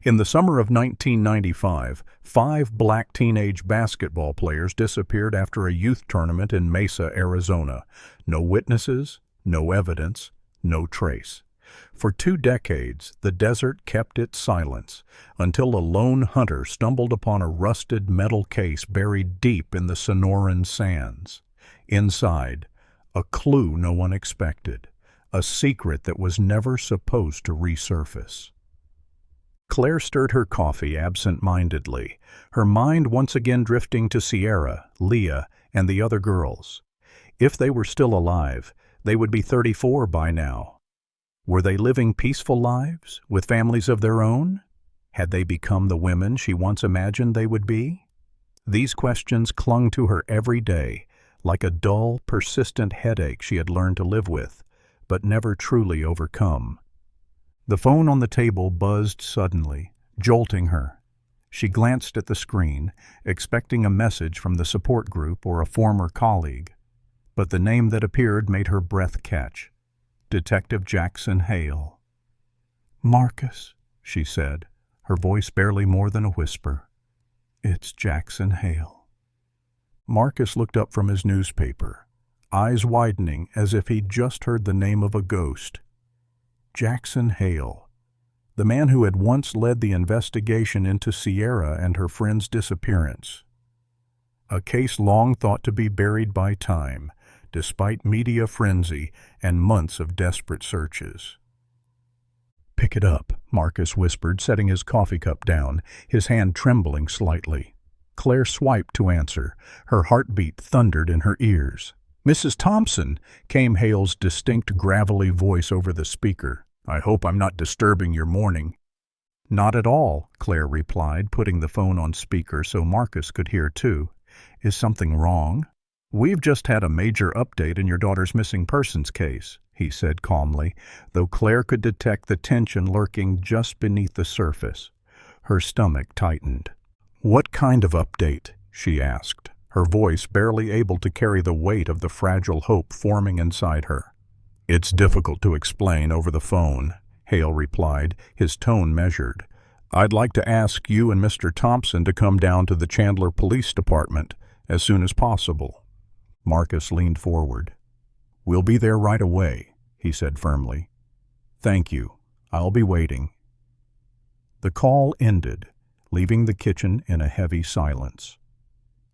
In the summer of 1995, 5 black teenage basketball players disappeared after a youth tournament in Mesa, Arizona. No witnesses, no evidence, no trace. For 2 decades, the desert kept its silence, until a lone hunter stumbled upon a rusted metal case buried deep in the Sonoran sands. Inside, a clue no one expected, a secret that was never supposed to resurface. Claire stirred her coffee absent-mindedly, her mind once again drifting to Sierra, Leah, and the other girls. If they were still alive, they would be 34 by now. Were they living peaceful lives, with families of their own? Had they become the women she once imagined they would be? These questions clung to her every day, like a dull, persistent headache she had learned to live with, but never truly overcome. The phone on the table buzzed suddenly, jolting her. She glanced at the screen, expecting a message from the support group or a former colleague. But the name that appeared made her breath catch. Detective Jackson Hale. "Marcus," she said, her voice barely more than a whisper. "It's Jackson Hale." Marcus looked up from his newspaper, eyes widening as if he'd just heard the name of a ghost. Jackson Hale, the man who had once led the investigation into Sierra and her friend's disappearance. A case long thought to be buried by time, despite media frenzy and months of desperate searches. "Pick it up," Marcus whispered, setting his coffee cup down, his hand trembling slightly. Claire swiped to answer. Her heartbeat thundered in her ears. "Mrs. Thompson," came Hale's distinct, gravelly voice over the speaker. "I hope I'm not disturbing your morning." "Not at all," Claire replied, putting the phone on speaker so Marcus could hear too. "Is something wrong?" "We've just had a major update in your daughter's missing persons case," he said calmly, though Claire could detect the tension lurking just beneath the surface. Her stomach tightened. "What kind of update?" she asked, her voice barely able to carry the weight of the fragile hope forming inside her. "It's difficult to explain over the phone," Hale replied, his tone measured. "I'd like to ask you and Mr. Thompson to come down to the Chandler Police Department as soon as possible." Marcus leaned forward. "We'll be there right away," he said firmly. "Thank you. I'll be waiting." The call ended, leaving the kitchen in a heavy silence.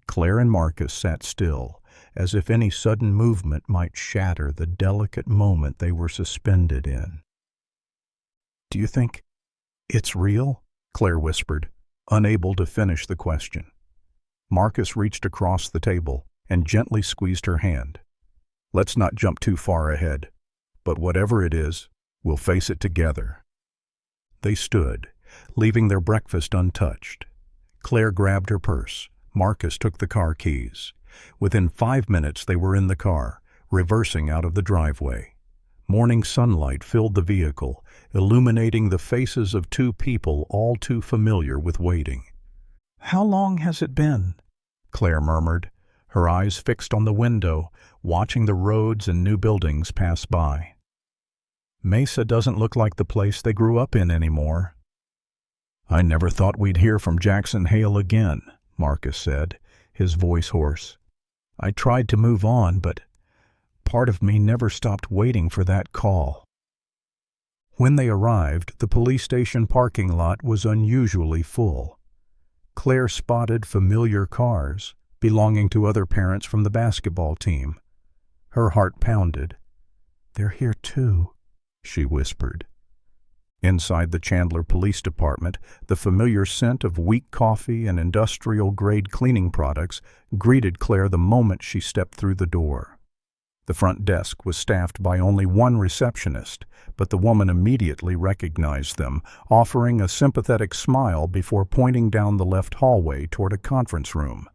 Claire and Marcus sat still, as if any sudden movement might shatter the delicate moment they were suspended in. "Do you think it's real?" Claire whispered, unable to finish the question. Marcus reached across the table and gently squeezed her hand. "Let's not jump too far ahead, but whatever it is, we'll face it together." They stood, leaving their breakfast untouched. Claire grabbed her purse. Marcus took the car keys. Within 5 minutes they were in the car, reversing out of the driveway. Morning sunlight filled the vehicle, illuminating the faces of 2 people all too familiar with waiting. "How long has it been?" Claire murmured, her eyes fixed on the window, watching the roads and new buildings pass by. "Mesa doesn't look like the place they grew up in anymore." "I never thought we'd hear from Jackson Hale again," Marcus said, his voice hoarse. "I tried to move on, but part of me never stopped waiting for that call." When they arrived, the police station parking lot was unusually full. Claire spotted familiar cars, belonging to other parents from the basketball team. Her heart pounded. "They're here too," she whispered. Inside the Chandler Police Department, the familiar scent of weak coffee and industrial-grade cleaning products greeted Claire the moment she stepped through the door. The front desk was staffed by only one receptionist, but the woman immediately recognized them, offering a sympathetic smile before pointing down the left hallway toward a conference room.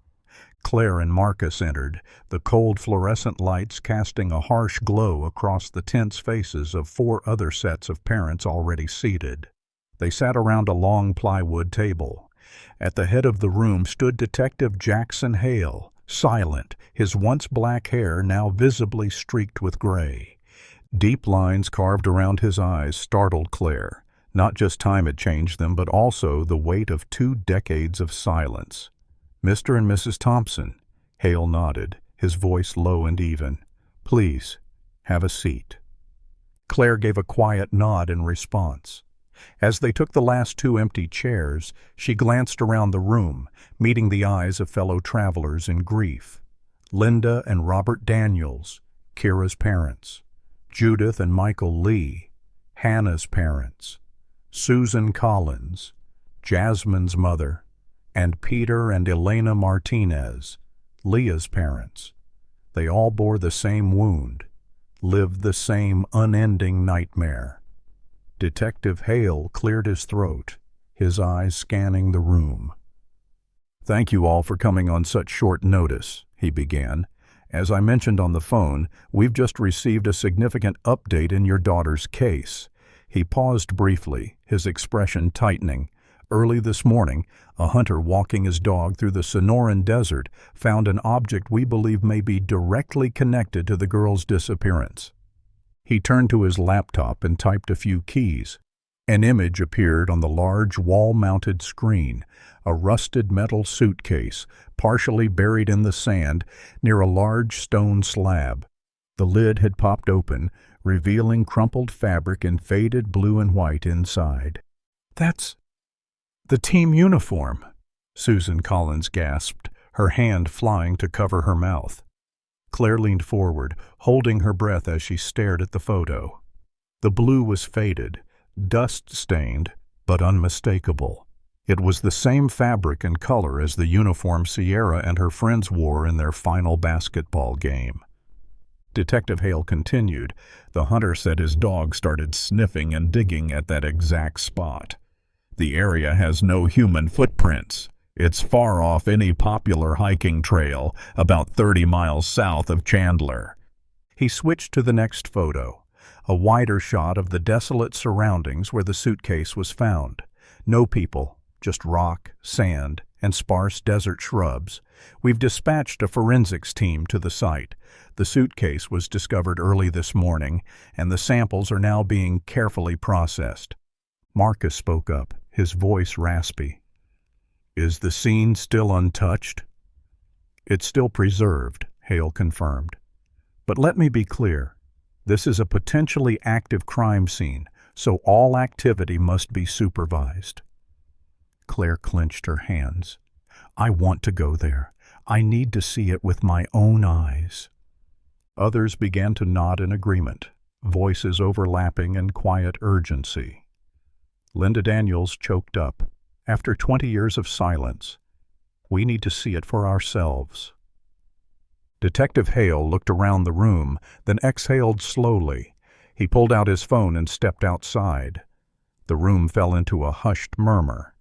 Claire and Marcus entered, the cold fluorescent lights casting a harsh glow across the tense faces of 4 other sets of parents already seated. They sat around a long plywood table. At the head of the room stood Detective Jackson Hale, silent, his once black hair now visibly streaked with gray. Deep lines carved around his eyes startled Claire, Not just time had changed them, but also the weight of 2 decades of silence. "Mr. and Mrs. Thompson," Hale nodded, his voice low and even. "Please, have a seat." Claire gave a quiet nod in response. As they took the last 2 empty chairs, she glanced around the room, meeting the eyes of fellow travelers in grief. Linda and Robert Daniels, Kira's parents. Judith and Michael Lee, Hannah's parents. Susan Collins, Jasmine's mother. And Peter and Elena Martinez, Leah's parents. They all bore the same wound, lived the same unending nightmare. Detective Hale cleared his throat, his eyes scanning the room. "Thank you all for coming on such short notice," he began. "As I mentioned on the phone, we've just received a significant update in your daughter's case." He paused briefly, his expression tightening. "Early this morning, a hunter walking his dog through the Sonoran desert found an object we believe may be directly connected to the girl's disappearance." He turned to his laptop and typed a few keys. An image appeared on the large wall-mounted screen, a rusted metal suitcase, partially buried in the sand near a large stone slab. The lid had popped open, revealing crumpled fabric in faded blue and white inside. "That's the team uniform," Susan Collins gasped, her hand flying to cover her mouth. Claire leaned forward, holding her breath as she stared at the photo. The blue was faded, dust-stained, but unmistakable. It was the same fabric and color as the uniform Sierra and her friends wore in their final basketball game. Detective Hale continued. "The hunter said his dog started sniffing and digging at that exact spot. The area has no human footprints. It's far off any popular hiking trail, about 30 miles south of Chandler." He switched to the next photo, a wider shot of the desolate surroundings where the suitcase was found. No people, just rock, sand, and sparse desert shrubs. "We've dispatched a forensics team to the site. The suitcase was discovered early this morning, and the samples are now being carefully processed." Marcus spoke up, his voice raspy. "Is the scene still untouched?" "It's still preserved," Hale confirmed. "But let me be clear. This is a potentially active crime scene, so all activity must be supervised." Claire clenched her hands. "I want to go there. I need to see it with my own eyes." Others began to nod in agreement, voices overlapping in quiet urgency. Linda Daniels choked up. "After 20 years of silence, we need to see it for ourselves." Detective Hale looked around the room, then exhaled slowly. He pulled out his phone and stepped outside. The room fell into a hushed murmur.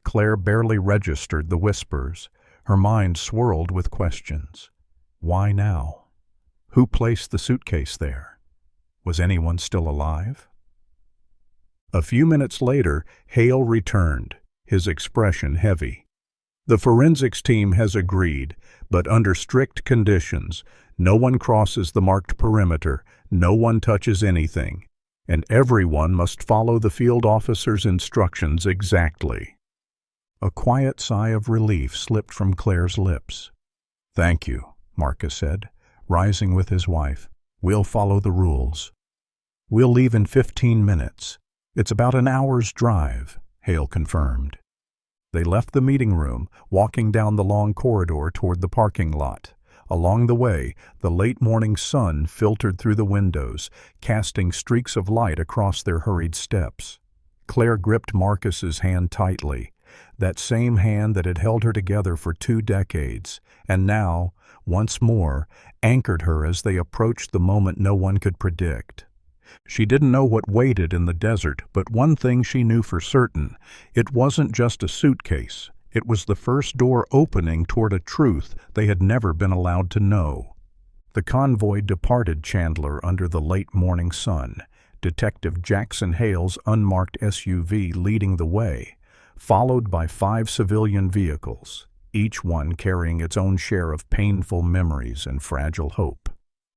Claire barely registered the whispers. Her mind swirled with questions. Why now? Who placed the suitcase there? Was anyone still alive? A few minutes later, Hale returned, his expression heavy. "The forensics team has agreed, but under strict conditions. No one crosses the marked perimeter, no one touches anything, and everyone must follow the field officer's instructions exactly." A quiet sigh of relief slipped from Claire's lips. "Thank you," Marcus said, rising with his wife. "We'll follow the rules." "We'll leave in 15 minutes. It's about an hour's drive," Hale confirmed. They left the meeting room, walking down the long corridor toward the parking lot. Along the way, the late morning sun filtered through the windows, casting streaks of light across their hurried steps. Claire gripped Marcus's hand tightly, that same hand that had held her together for 2 decades, and now, once more, anchored her as they approached the moment no one could predict. She didn't know what waited in the desert, but one thing she knew for certain: it wasn't just a suitcase. It was the first door opening toward a truth they had never been allowed to know. The convoy departed Chandler under the late morning sun, Detective Jackson Hale's unmarked SUV leading the way, followed by 5 civilian vehicles, each one carrying its own share of painful memories and fragile hope.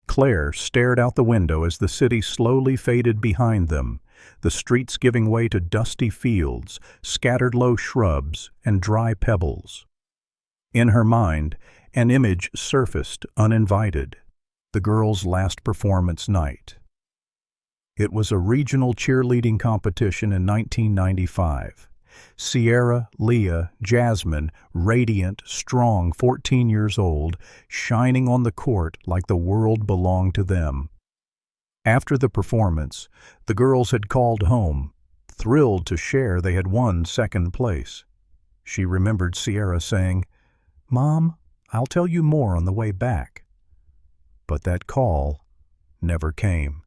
Claire stared out the window as the city slowly faded behind them, the streets giving way to dusty fields, scattered low shrubs, and dry pebbles. In her mind, an image surfaced uninvited: the girl's last performance night. It was a regional cheerleading competition in 1995. Sierra, Leah, Jasmine, radiant, strong, 14 years old, shining on the court like the world belonged to them. After the performance, the girls had called home, thrilled to share they had won second place. She remembered Sierra saying, "Mom, I'll tell you more on the way back." But that call never came.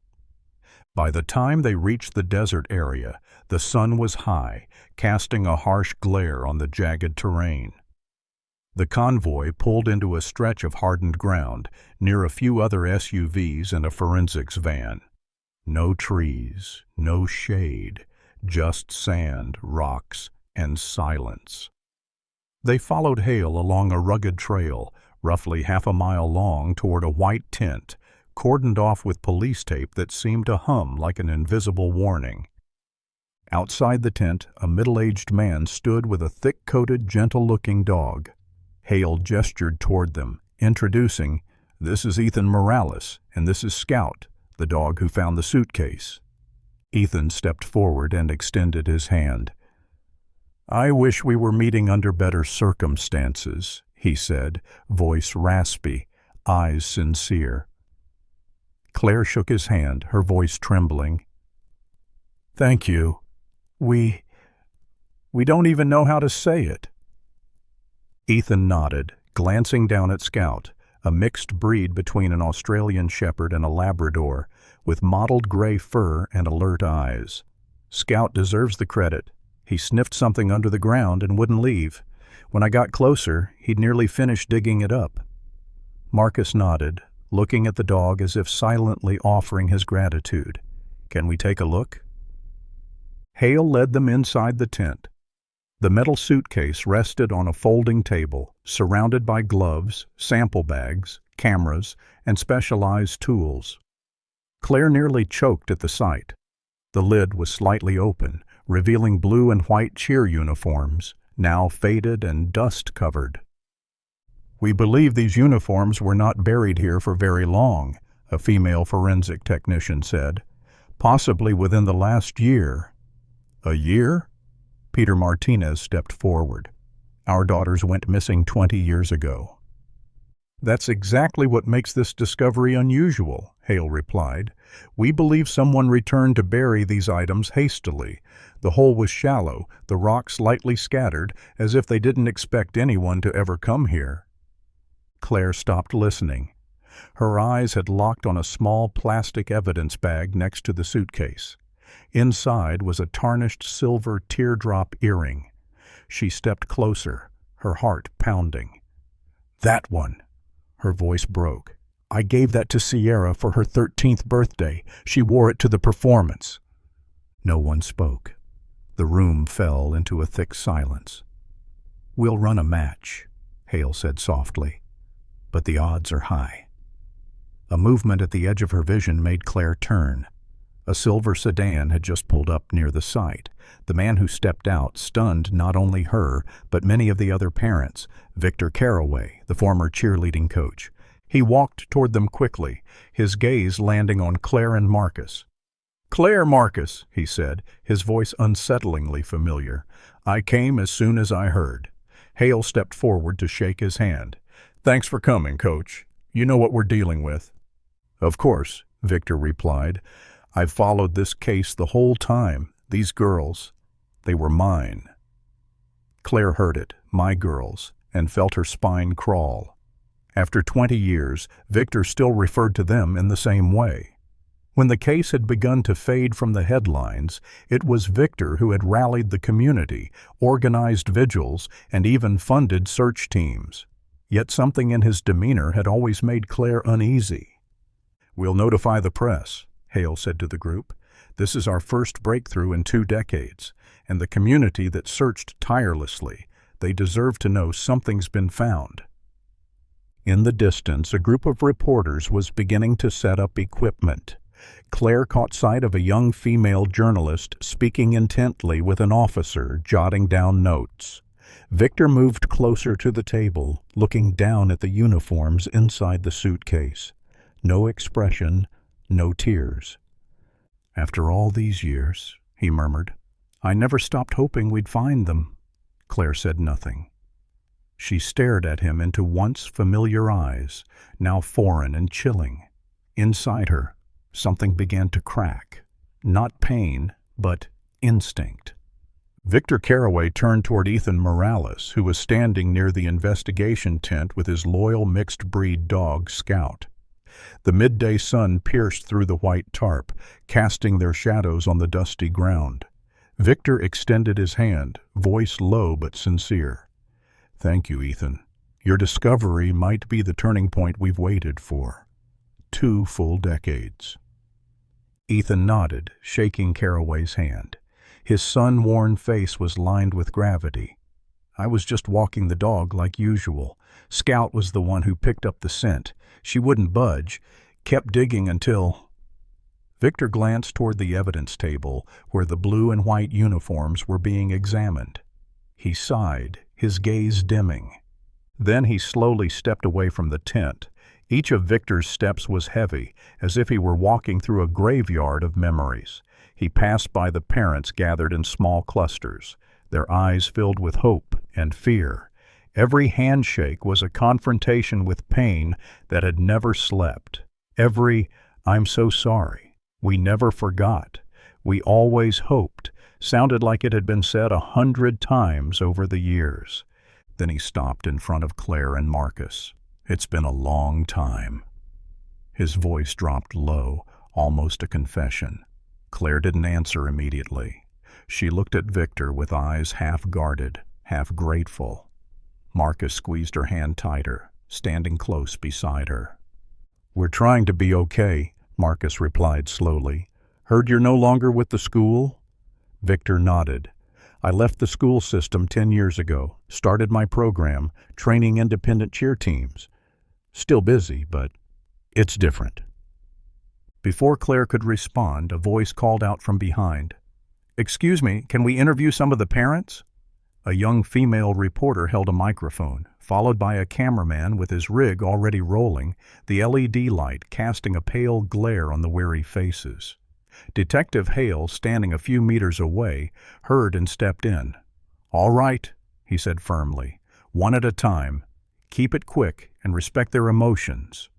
By the time they reached the desert area, the sun was high, casting a harsh glare on the jagged terrain. The convoy pulled into a stretch of hardened ground, near a few other SUVs and a forensics van. No trees, no shade, just sand, rocks, and silence. They followed Hale along a rugged trail, roughly half a mile long, toward a white tent, cordoned off with police tape that seemed to hum like an invisible warning. Outside the tent, a middle-aged man stood with a thick-coated, gentle-looking dog. Hale gestured toward them, introducing, "This is Ethan Morales, and this is Scout, the dog who found the suitcase." Ethan stepped forward and extended his hand. "I wish we were meeting under better circumstances," he said, voice raspy, eyes sincere. Claire shook his hand, her voice trembling. "Thank you. We don't even know how to say it." Ethan nodded, glancing down at Scout, a mixed breed between an Australian Shepherd and a Labrador, with mottled gray fur and alert eyes. "Scout deserves the credit. He sniffed something under the ground and wouldn't leave. When I got closer, he'd nearly finished digging it up." Marcus nodded, looking at the dog as if silently offering his gratitude. "Can we take a look?" Hale led them inside the tent. The metal suitcase rested on a folding table, surrounded by gloves, sample bags, cameras, and specialized tools. Claire nearly choked at the sight. The lid was slightly open, revealing blue and white cheer uniforms, now faded and dust-covered. "We believe these uniforms were not buried here for very long," a female forensic technician said. "Possibly within the last year." "A year?" Peter Martinez stepped forward. "Our daughters went missing 20 years ago." "That's exactly what makes this discovery unusual," Hale replied. "We believe someone returned to bury these items hastily. The hole was shallow, the rocks lightly scattered, as if they didn't expect anyone to ever come here." Claire stopped listening. Her eyes had locked on a small plastic evidence bag next to the suitcase. Inside was a tarnished silver teardrop earring. She stepped closer, her heart pounding. "That one!" Her voice broke. "I gave that to Sierra for her 13th birthday. She wore it to the performance." No one spoke. The room fell into a thick silence. "We'll run a match," Hale said softly. "But the odds are high." A movement at the edge of her vision made Claire turn. A silver sedan had just pulled up near the site. The man who stepped out stunned not only her, but many of the other parents. Victor Caraway, the former cheerleading coach. He walked toward them quickly, his gaze landing on Claire and Marcus. "Claire Marcus," he said, his voice unsettlingly familiar. "I came as soon as I heard." Hale stepped forward to shake his hand. "Thanks for coming, Coach. You know what we're dealing with." "Of course," Victor replied. "I've followed this case the whole time. These girls, they were mine." Claire heard it, "my girls," and felt her spine crawl. After 20 years, Victor still referred to them in the same way. When the case had begun to fade from the headlines, it was Victor who had rallied the community, organized vigils, and even funded search teams. Yet something in his demeanor had always made Claire uneasy. "We'll notify the press," Hale said to the group. "This is our first breakthrough in 2 decades, and the community that searched tirelessly, they deserve to know something's been found." In the distance, a group of reporters was beginning to set up equipment. Claire caught sight of a young female journalist speaking intently with an officer, jotting down notes. Victor moved closer to the table, looking down at the uniforms inside the suitcase. No expression, no tears. "After all these years," he murmured, "I never stopped hoping we'd find them." Claire said nothing. She stared at him into once familiar eyes, now foreign and chilling. Inside her, something began to crack. Not pain, but instinct. Victor Carraway turned toward Ethan Morales, who was standing near the investigation tent with his loyal mixed-breed dog, Scout. The midday sun pierced through the white tarp, casting their shadows on the dusty ground. Victor extended his hand, voice low but sincere. "Thank you, Ethan. Your discovery might be the turning point we've waited for. 2 full decades." Ethan nodded, shaking Carraway's hand. His sun-worn face was lined with gravity. "I was just walking the dog like usual. Scout was the one who picked up the scent. She wouldn't budge, kept digging until—" Victor glanced toward the evidence table where the blue and white uniforms were being examined. He sighed, his gaze dimming. Then he slowly stepped away from the tent. Each of Victor's steps was heavy, as if he were walking through a graveyard of memories. He passed by the parents gathered in small clusters, their eyes filled with hope and fear. Every handshake was a confrontation with pain that had never slept. Every "I'm so sorry," "we never forgot," "we always hoped," sounded like it had been said 100 times over the years. Then he stopped in front of Claire and Marcus. "It's been a long time." His voice dropped low, almost a confession. Claire didn't answer immediately. She looked at Victor with eyes half guarded, half grateful. Marcus squeezed her hand tighter, standing close beside her. "We're trying to be okay," Marcus replied slowly. "Heard you're no longer with the school?" Victor nodded. "I left the school system 10 years ago, started my program, training independent cheer teams. Still busy, but it's different." Before Claire could respond, a voice called out from behind. "Excuse me, can we interview some of the parents?" A young female reporter held a microphone, followed by a cameraman with his rig already rolling, the LED light casting a pale glare on the weary faces. Detective Hale, standing a few meters away, heard and stepped in. "All right," he said firmly, "one at a time. Keep it quick and respect their emotions."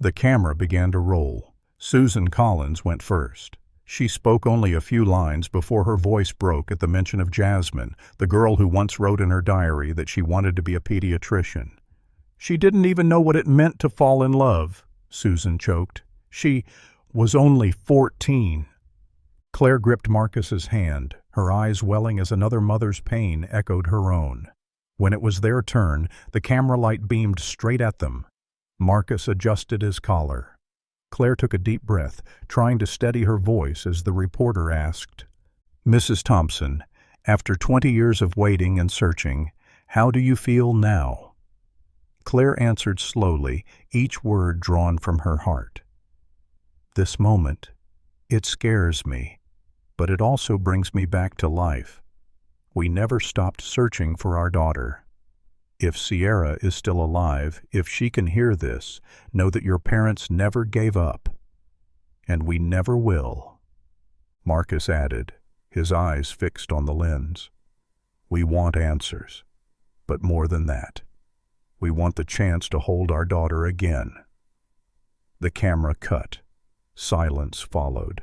The camera began to roll. Susan Collins went first. She spoke only a few lines before her voice broke at the mention of Jasmine, the girl who once wrote in her diary that she wanted to be a pediatrician. "She didn't even know what it meant to fall in love," Susan choked. "She was only 14. Claire gripped Marcus's hand, her eyes welling as another mother's pain echoed her own. When it was their turn, the camera light beamed straight at them. Marcus adjusted his collar. Claire took a deep breath, trying to steady her voice as the reporter asked, "Mrs. Thompson, after 20 years of waiting and searching, how do you feel now?" Claire answered slowly, each word drawn from her heart. "This moment, it scares me, but it also brings me back to life. We never stopped searching for our daughter. If Sierra is still alive, if she can hear this, know that your parents never gave up. And we never will." Marcus added, his eyes fixed on the lens. "We want answers. But more than that, we want the chance to hold our daughter again." The camera cut. Silence followed.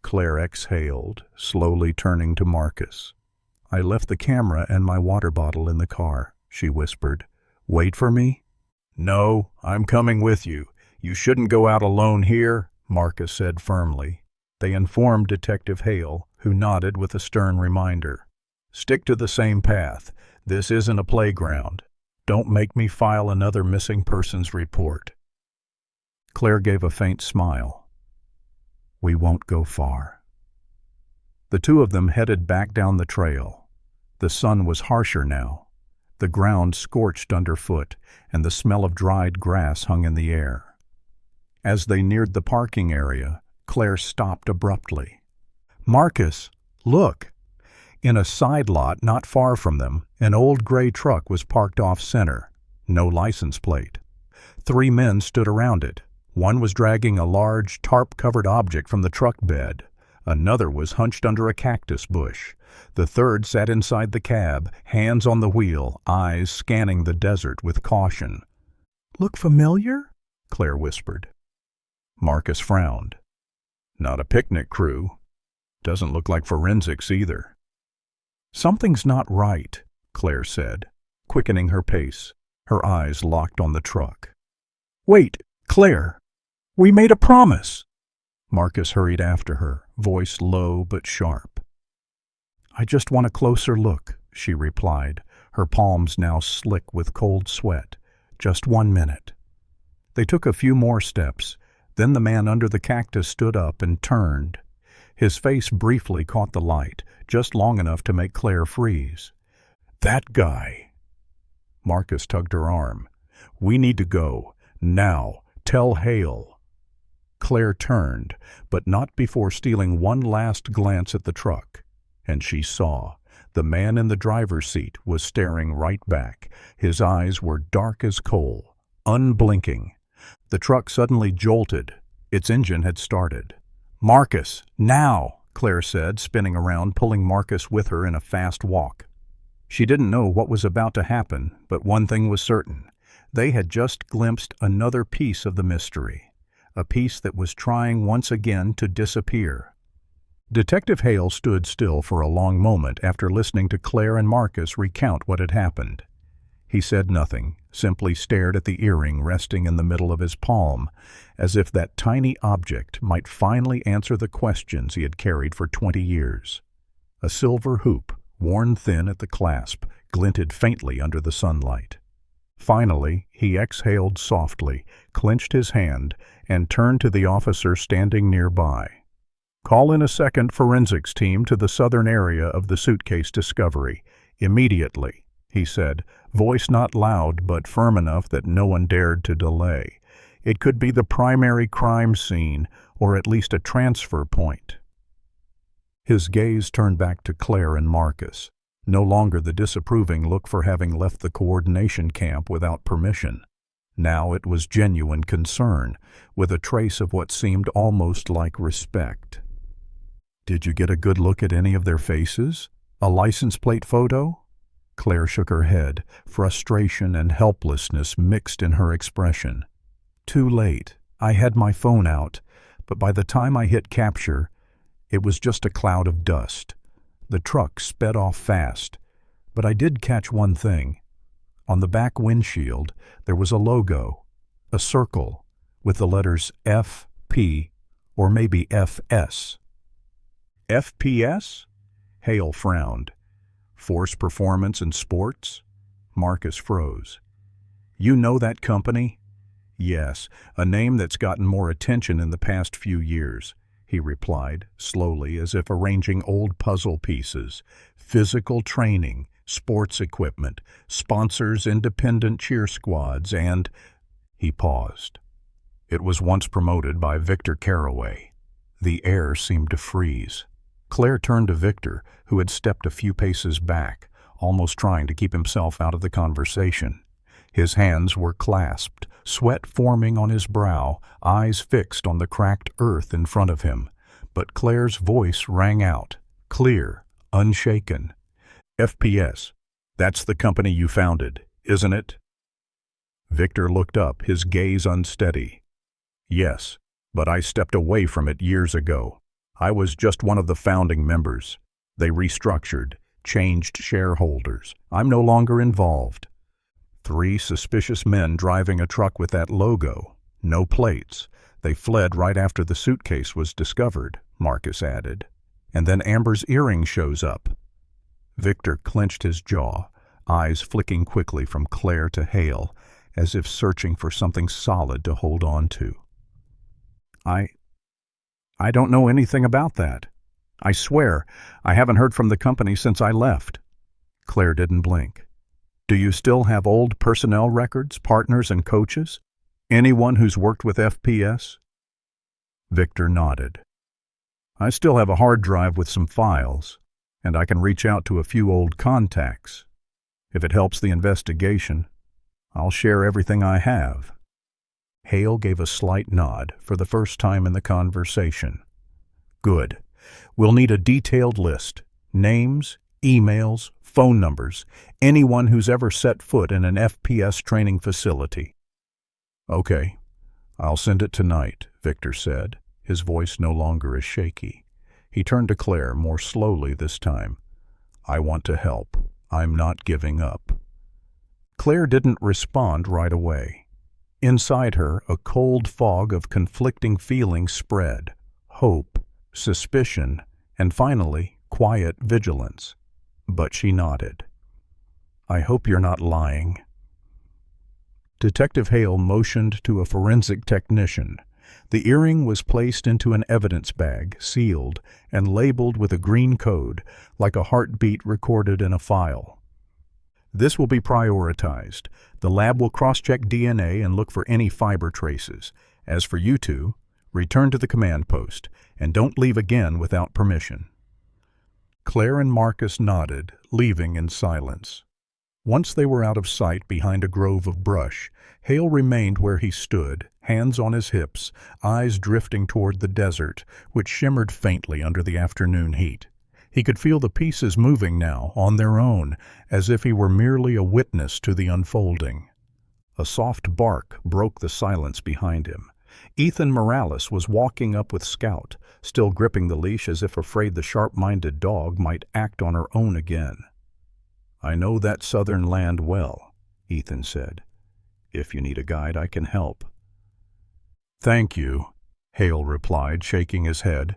Claire exhaled, slowly turning to Marcus. "I left the camera and my water bottle in the car," she whispered. "Wait for me?" "No, I'm coming with you. You shouldn't go out alone here," Marcus said firmly. They informed Detective Hale, who nodded with a stern reminder. "Stick to the same path. This isn't a playground. Don't make me file another missing persons report." Claire gave a faint smile. "We won't go far." The two of them headed back down the trail. The sun was harsher now. The ground scorched underfoot, and the smell of dried grass hung in the air. As they neared the parking area, Claire stopped abruptly. "Marcus, look!" In a side lot not far from them, an old gray truck was parked off-center. No license plate. 3 men stood around it. One was dragging a large, tarp-covered object from the truck bed. Another was hunched under a cactus bush. The third sat inside the cab, hands on the wheel, eyes scanning the desert with caution. "Look familiar?" Claire whispered. Marcus frowned. "Not a picnic crew. Doesn't look like forensics either." "Something's not right," Claire said, quickening her pace, her eyes locked on the truck. "Wait, Claire! We made a promise!" Marcus hurried after her, voice low but sharp. "I just want a closer look," she replied, her palms now slick with cold sweat. "Just 1 minute." They took a few more steps. Then the man under the cactus stood up and turned. His face briefly caught the light, just long enough to make Claire freeze. "That guy!" Marcus tugged her arm. "We need to go. Now. Tell Hale." Claire turned, but not before stealing one last glance at the truck. And she saw. The man in the driver's seat was staring right back. His eyes were dark as coal, unblinking. The truck suddenly jolted. Its engine had started. "Marcus, now!" Claire said, spinning around, pulling Marcus with her in a fast walk. She didn't know what was about to happen, but one thing was certain. They had just glimpsed another piece of the mystery, a piece that was trying once again to disappear. Detective Hale stood still for a long moment after listening to Claire and Marcus recount what had happened. He said nothing, simply stared at the earring resting in the middle of his palm, as if that tiny object might finally answer the questions he had carried for 20 years. A silver hoop, worn thin at the clasp, glinted faintly under the sunlight. Finally, he exhaled softly, clenched his hand, and turned to the officer standing nearby. "Call in a second forensics team to the southern area of the suitcase discovery, immediately," he said, voice not loud but firm enough that no one dared to delay. "It could be the primary crime scene, or at least a transfer point." His gaze turned back to Claire and Marcus, no longer the disapproving look for having left the coordination camp without permission. Now it was genuine concern, with a trace of what seemed almost like respect. "Did you get a good look at any of their faces? A license plate photo?" Claire shook her head, frustration and helplessness mixed in her expression. "Too late. I had my phone out, but by the time I hit capture, it was just a cloud of dust. The truck sped off fast, but I did catch one thing. On the back windshield, there was a logo, a circle, with the letters FP or maybe FS. "FPS?" Hale frowned. "Force Performance and Sports?" Marcus froze. "You know that company?" "Yes, a name that's gotten more attention in the past few years," he replied, slowly, as if arranging old puzzle pieces. "Physical training, sports equipment, sponsors independent cheer squads, and—" He paused. "It was once promoted by Victor Carraway." The air seemed to freeze. Claire turned to Victor, who had stepped a few paces back, almost trying to keep himself out of the conversation. His hands were clasped, sweat forming on his brow, eyes fixed on the cracked earth in front of him. But Claire's voice rang out, clear, unshaken. "FPS, that's the company you founded, isn't it?" Victor looked up, his gaze unsteady. "Yes, but I stepped away from it years ago. I was just one of the founding members. They restructured, changed shareholders. I'm no longer involved." 3 suspicious men driving a truck with that logo. No plates. They fled right after the suitcase was discovered, Marcus added. And then Amber's earring shows up. Victor clenched his jaw, eyes flicking quickly from Claire to Hale, as if searching for something solid to hold on to. I don't know anything about that. I swear, I haven't heard from the company since I left." Claire didn't blink. "Do you still have old personnel records, partners and coaches?" Anyone who's worked with FPS? Victor nodded. I still have a hard drive with some files, and I can reach out to a few old contacts. If it helps the investigation, I'll share everything I have. Hale gave a slight nod for the first time in the conversation. Good. We'll need a detailed list. Names, emails, phone numbers, anyone who's ever set foot in an FPS training facility. Okay, I'll send it tonight, Victor said, his voice no longer as shaky. He turned to Claire more slowly this time. I want to help. I'm not giving up. Claire didn't respond right away. Inside her, a cold fog of conflicting feelings spread. Hope, suspicion, and finally, quiet vigilance. But she nodded. I hope you're not lying. Detective Hale motioned to a forensic technician. The earring was placed into an evidence bag, sealed, and labeled with a green code, like a heartbeat recorded in a file. This will be prioritized. The lab will cross-check DNA and look for any fiber traces. As for you two, return to the command post, and don't leave again without permission. Claire and Marcus nodded, leaving in silence. Once they were out of sight behind a grove of brush, Hale remained where he stood, hands on his hips, eyes drifting toward the desert, which shimmered faintly under the afternoon heat. He could feel the pieces moving now, on their own, as if he were merely a witness to the unfolding. A soft bark broke the silence behind him. Ethan Morales was walking up with Scout, still gripping the leash as if afraid the sharp-minded dog might act on her own again. I know that southern land well, Ethan said. If you need a guide, I can help. Thank you, Hale replied, shaking his head,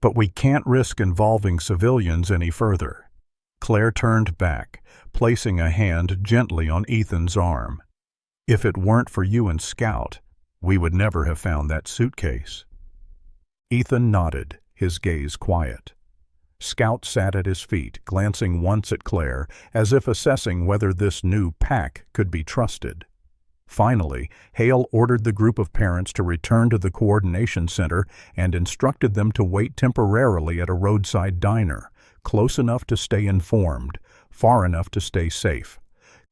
but we can't risk involving civilians any further. Claire turned back, placing a hand gently on Ethan's arm. If it weren't for you and Scout, we would never have found that suitcase. Ethan nodded, his gaze quiet. Scout sat at his feet, glancing once at Claire, as if assessing whether this new pack could be trusted. Finally, Hale ordered the group of parents to return to the coordination center and instructed them to wait temporarily at a roadside diner, close enough to stay informed, far enough to stay safe.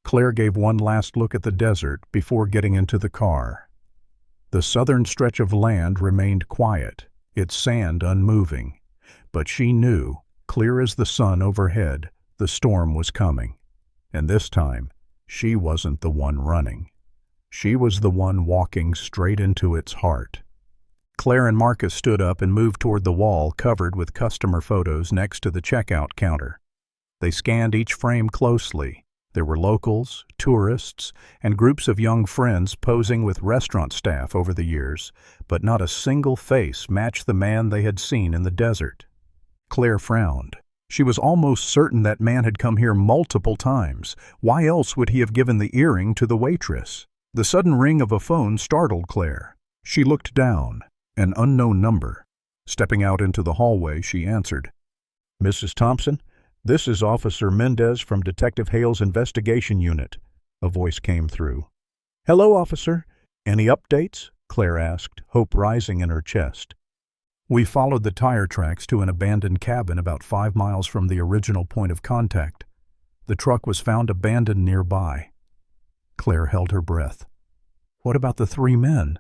Claire gave one last look at the desert before getting into the car. The southern stretch of land remained quiet, its sand unmoving. But she knew, clear as the sun overhead, the storm was coming. And this time, she wasn't the one running. She was the one walking straight into its heart. Claire and Marcus stood up and moved toward the wall covered with customer photos next to the checkout counter. They scanned each frame closely. There were locals, tourists, and groups of young friends posing with restaurant staff over the years, but not a single face matched the man they had seen in the desert. Claire frowned. She was almost certain that man had come here multiple times. Why else would he have given the earring to the waitress? The sudden ring of a phone startled Claire. She looked down. An unknown number. Stepping out into the hallway, she answered. Mrs. Thompson, this is Officer Mendez from Detective Hale's investigation unit. A voice came through. Hello, officer. Any updates? Claire asked, hope rising in her chest. We followed the tire tracks to an abandoned cabin about 5 miles from the original point of contact. The truck was found abandoned nearby. Claire held her breath. What about the 3 men?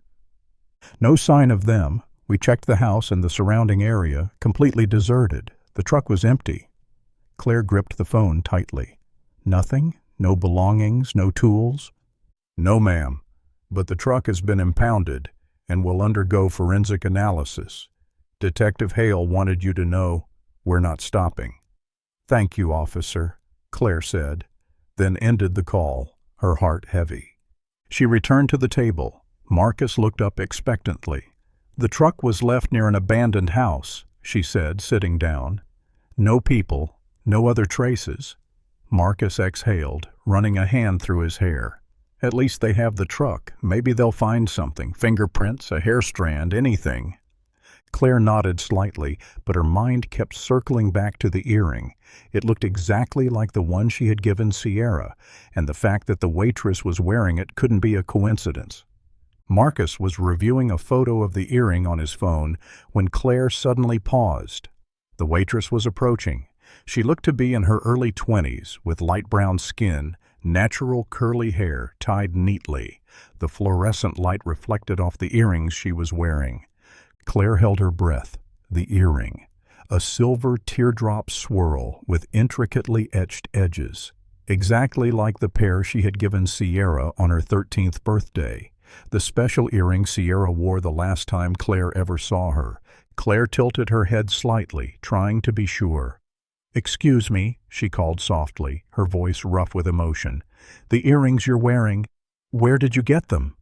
No sign of them. We checked the house and the surrounding area, completely deserted. The truck was empty. Claire gripped the phone tightly. Nothing? No belongings? No tools? No, ma'am. But the truck has been impounded and will undergo forensic analysis. Detective Hale wanted you to know we're not stopping. Thank you, officer, Claire said, then ended the call, her heart heavy. She returned to the table. Marcus looked up expectantly. The truck was left near an abandoned house, she said, sitting down. No people, no other traces. Marcus exhaled, running a hand through his hair. At least they have the truck. Maybe they'll find something, fingerprints, a hair strand, anything. Claire nodded slightly, but her mind kept circling back to the earring. It looked exactly like the one she had given Sierra, and the fact that the waitress was wearing it couldn't be a coincidence. Marcus was reviewing a photo of the earring on his phone when Claire suddenly paused. The waitress was approaching. She looked to be in her early 20s, with light brown skin, natural curly hair tied neatly. The fluorescent light reflected off the earrings she was wearing. Claire held her breath. The earring, a silver teardrop swirl with intricately etched edges, exactly like the pair she had given Sierra on her 13th birthday. The special earring Sierra wore the last time Claire ever saw her. Claire tilted her head slightly, trying to be sure. "Excuse me," she called softly, her voice rough with emotion. "The earrings you're wearing, where did you get them?"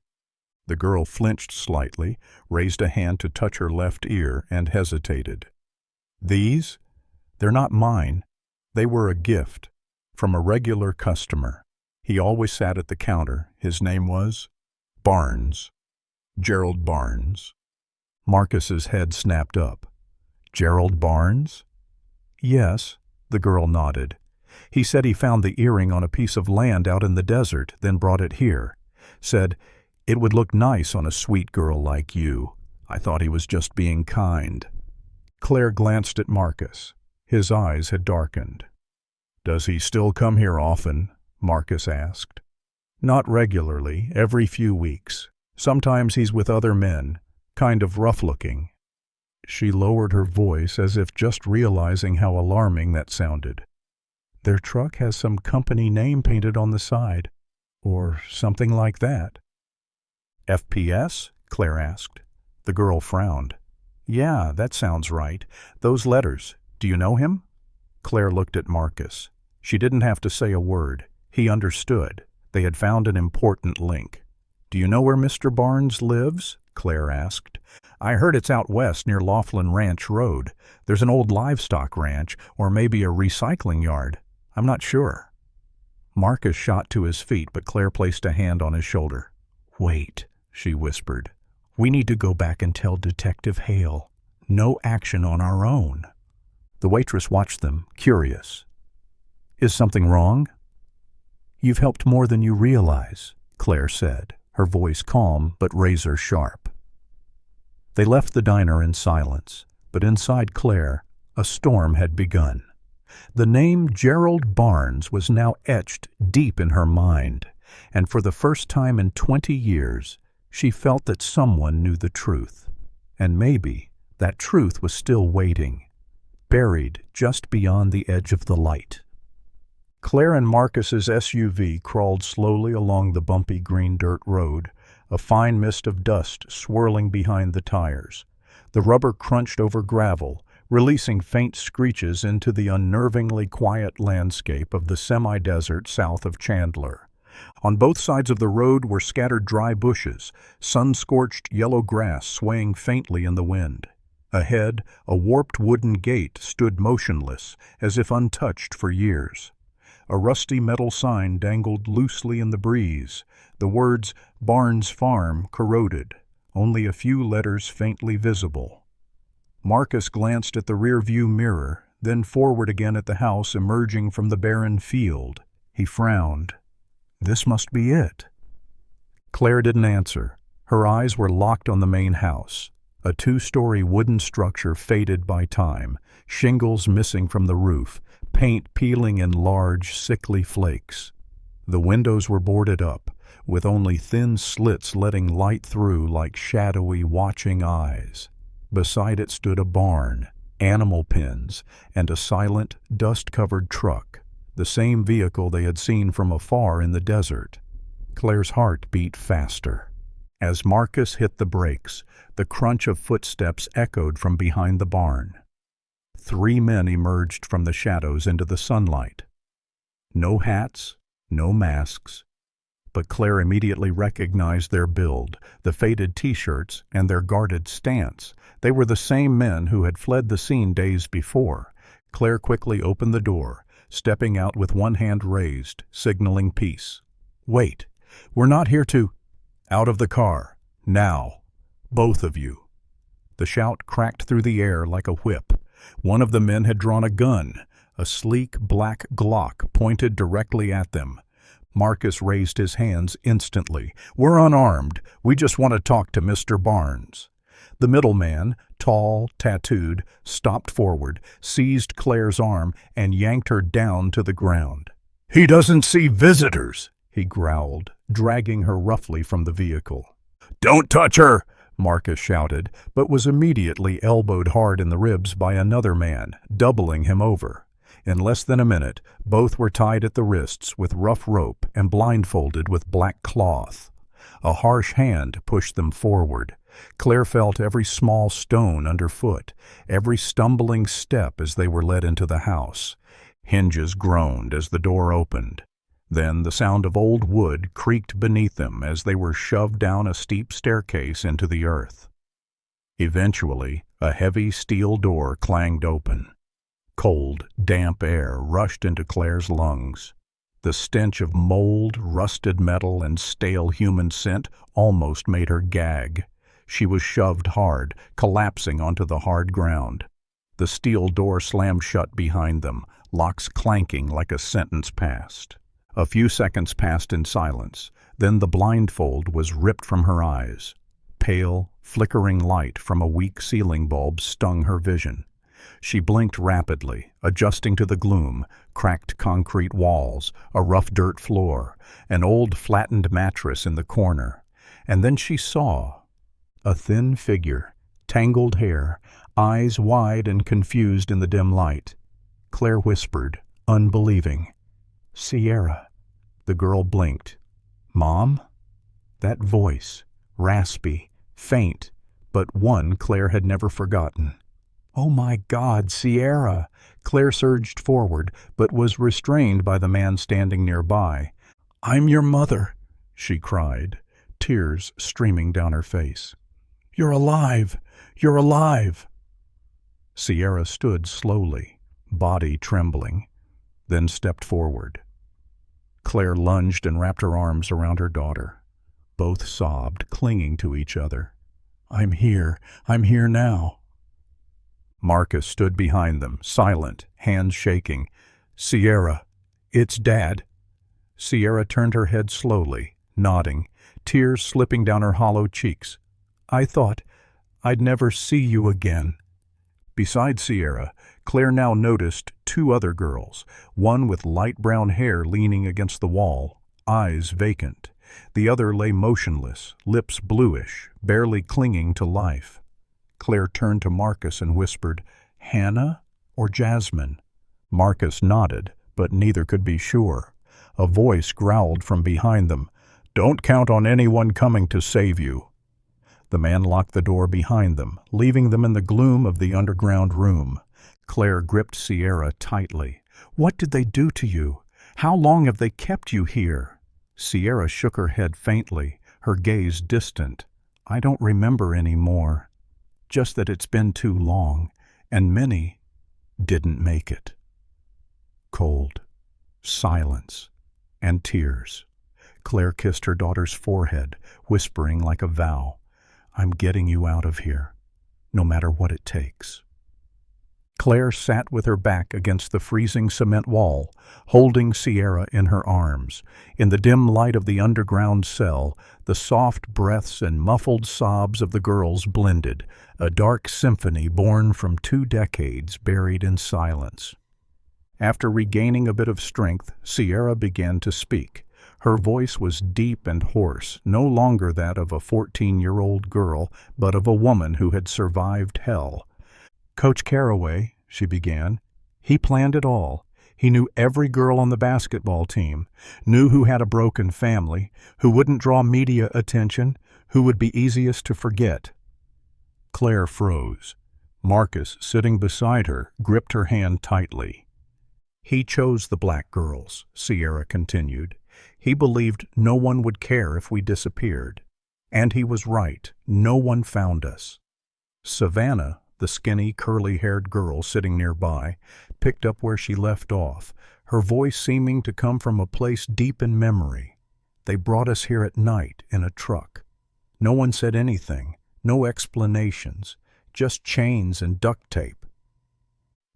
The girl flinched slightly, raised a hand to touch her left ear, and hesitated. "These? They're not mine. They were a gift from a regular customer. He always sat at the counter. His name was Barnes. Gerald Barnes." Marcus's head snapped up. "Gerald Barnes?" "Yes," the girl nodded. "He said he found the earring on a piece of land out in the desert, then brought it here. Said it would look nice on a sweet girl like you. I thought he was just being kind." Claire glanced at Marcus. His eyes had darkened. "Does he still come here often?" Marcus asked. "Not regularly, every few weeks. Sometimes he's with other men, kind of rough-looking." She lowered her voice as if just realizing how alarming that sounded. "Their truck has some company name painted on the side, or something like that." "FPS?" Claire asked. The girl frowned. "Yeah, that sounds right. Those letters. Do you know him?" Claire looked at Marcus. She didn't have to say a word. He understood. They had found an important link. "Do you know where Mr. Barnes lives?" Claire asked. "I heard it's out west near Laughlin Ranch Road. There's an old livestock ranch, or maybe a recycling yard. I'm not sure." Marcus shot to his feet, but Claire placed a hand on his shoulder. "Wait," she whispered. "We need to go back and tell Detective Hale. No action on our own." The waitress watched them, curious. "Is something wrong?" "You've helped more than you realize," Claire said, her voice calm but razor sharp. They left the diner in silence, but inside Claire, a storm had begun. The name Gerald Barnes was now etched deep in her mind, and for the first time in 20 years, she felt that someone knew the truth. And maybe that truth was still waiting, buried just beyond the edge of the light. Claire and Marcus's SUV crawled slowly along the bumpy green dirt road, a fine mist of dust swirling behind the tires. The rubber crunched over gravel, releasing faint screeches into the unnervingly quiet landscape of the semi-desert south of Chandler. On both sides of the road were scattered dry bushes, sun-scorched yellow grass swaying faintly in the wind. Ahead, a warped wooden gate stood motionless, as if untouched for years. A rusty metal sign dangled loosely in the breeze, the words "Barnes Farm" corroded, only a few letters faintly visible. Marcus glanced at the rear-view mirror, then forward again at the house emerging from the barren field. He frowned. This must be it. Claire didn't answer. Her eyes were locked on the main house, a 2-story wooden structure faded by time, shingles missing from the roof, paint peeling in large, sickly flakes. The windows were boarded up, with only thin slits letting light through like shadowy, watching eyes. Beside it stood a barn, animal pens, and a silent, dust-covered truck, the same vehicle they had seen from afar in the desert. Claire's heart beat faster. As Marcus hit the brakes, the crunch of footsteps echoed from behind the barn. 3 men emerged from the shadows into the sunlight. No hats, no masks, but Claire immediately recognized their build, the faded T-shirts, and their guarded stance. They were the same men who had fled the scene days before. Claire quickly opened the door, stepping out with one hand raised, signaling peace. "Wait, we're not here to—" "Out of the car, now, both of you." The shout cracked through the air like a whip. One of the men had drawn a gun, a sleek black Glock pointed directly at them. Marcus raised his hands instantly. "We're unarmed. We just want to talk to Mr. Barnes." The middleman, tall, tattooed, stopped forward, seized Claire's arm, and yanked her down to the ground. "He doesn't see visitors," he growled, dragging her roughly from the vehicle. "Don't touch her!" Marcus shouted, but was immediately elbowed hard in the ribs by another man, doubling him over. In less than a minute, both were tied at the wrists with rough rope and blindfolded with black cloth. A harsh hand pushed them forward. Claire felt every small stone underfoot, every stumbling step as they were led into the house. Hinges groaned as the door opened. Then the sound of old wood creaked beneath them as they were shoved down a steep staircase into the earth. Eventually, a heavy steel door clanged open. Cold, damp air rushed into Claire's lungs. The stench of mold, rusted metal, and stale human scent almost made her gag. She was shoved hard, collapsing onto the hard ground. The steel door slammed shut behind them, locks clanking like a sentence passed. A few seconds passed in silence, then the blindfold was ripped from her eyes. Pale, flickering light from a weak ceiling bulb stung her vision. She blinked rapidly, adjusting to the gloom, cracked concrete walls, a rough dirt floor, an old flattened mattress in the corner. And then she saw a thin figure, tangled hair, eyes wide and confused in the dim light. Claire whispered, unbelieving, "Sierra." The girl blinked. "Mom?" That voice, raspy, faint, but one Claire had never forgotten. "Oh my God, Sierra!" Claire surged forward, but was restrained by the man standing nearby. "I'm your mother," she cried, tears streaming down her face. "You're alive! You're alive!" Sierra stood slowly, body trembling, then stepped forward. Claire lunged and wrapped her arms around her daughter. Both sobbed, clinging to each other. I'm here now." Marcus stood behind them, silent, hands shaking. "Sierra, it's Dad." Sierra turned her head slowly, nodding, tears slipping down her hollow cheeks. "I thought I'd never see you again." Beside Sierra, Claire now noticed two other girls, one with light brown hair leaning against the wall, eyes vacant. The other lay motionless, lips bluish, barely clinging to life. Claire turned to Marcus and whispered, "Hannah or Jasmine?" Marcus nodded, but neither could be sure. A voice growled from behind them, "Don't count on anyone coming to save you." The man locked the door behind them, leaving them in the gloom of the underground room. Claire gripped Sierra tightly. "What did they do to you? How long have they kept you here?" Sierra shook her head faintly, her gaze distant. "I don't remember any more. Just that it's been too long, and many didn't make it." Cold, silence, and tears. Claire kissed her daughter's forehead, whispering like a vow, "I'm getting you out of here, no matter what it takes." Claire sat with her back against the freezing cement wall, holding Sierra in her arms. In the dim light of the underground cell, the soft breaths and muffled sobs of the girls blended, a dark symphony born from 2 decades buried in silence. After regaining a bit of strength, Sierra began to speak. Her voice was deep and hoarse, no longer that of a 14-year-old girl, but of a woman who had survived hell. "Coach Carraway," she began, "he planned it all. He knew every girl on the basketball team, knew who had a broken family, who wouldn't draw media attention, who would be easiest to forget." Claire froze. Marcus, sitting beside her, gripped her hand tightly. "He chose the black girls," Sierra continued. "He believed no one would care if we disappeared. And he was right. No one found us." Savannah, the skinny, curly-haired girl sitting nearby, picked up where she left off, her voice seeming to come from a place deep in memory. "They brought us here at night in a truck. No one said anything, no explanations, just chains and duct tape.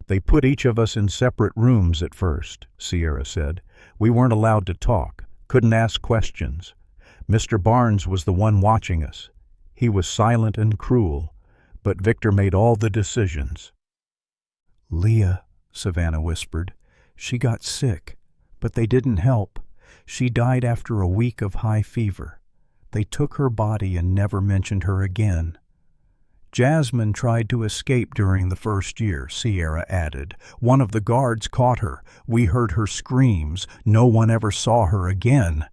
They put each of us in separate rooms at first," Sierra said. "We weren't allowed to talk, couldn't ask questions. Mr. Barnes was the one watching us. He was silent and cruel, but Victor made all the decisions. "Leah," Savannah whispered. "She got sick, but they didn't help. She died after a week of high fever. They took her body and never mentioned her again." "Jasmine tried to escape during the first year," Sierra added. "One of the guards caught her. We heard her screams. No one ever saw her again."